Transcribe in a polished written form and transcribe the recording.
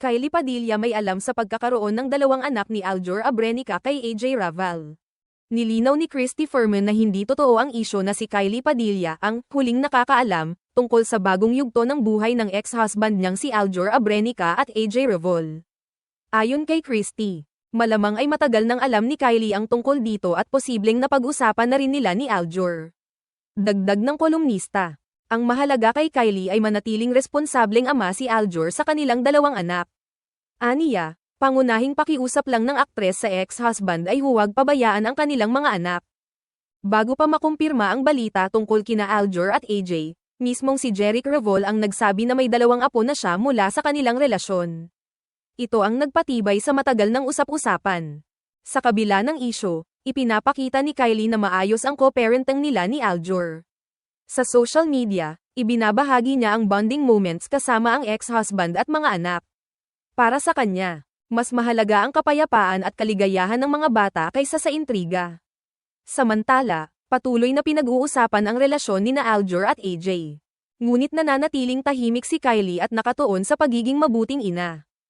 Kylie Padilla may alam sa pagkakaroon ng dalawang anak ni Aljur Abrenica kay AJ Raval. Nilinaw ni Christy Furman na hindi totoo ang isyo na si Kylie Padilla ang huling nakakaalam tungkol sa bagong yugto ng buhay ng ex-husband niyang si Aljur Abrenica at AJ Raval. Ayon kay Christy, malamang ay matagal nang alam ni Kylie ang tungkol dito at posibleng napag-usapan na rin nila ni Aljur. Dagdag ng kolumnista, ang mahalaga kay Kylie ay manatiling responsableng ama si Aljur sa kanilang dalawang anak. Aniya, pangunahing pakiusap lang ng aktres sa ex-husband ay huwag pabayaan ang kanilang mga anak. Bago pa makumpirma ang balita tungkol kina Aljur at AJ, mismong si Jeric Raval ang nagsabi na may dalawang apo na siya mula sa kanilang relasyon. Ito ang nagpatibay sa matagal ng usap-usapan. Sa kabila ng isyo, ipinapakita ni Kylie na maayos ang co-parenting nila ni Aljur. Sa social media, ibinabahagi niya ang bonding moments kasama ang ex-husband at mga anak. Para sa kanya, mas mahalaga ang kapayapaan at kaligayahan ng mga bata kaysa sa intriga. Samantala, patuloy na pinag-uusapan ang relasyon ni Aljur at AJ. Ngunit nananatiling tahimik si Kylie at nakatuon sa pagiging mabuting ina.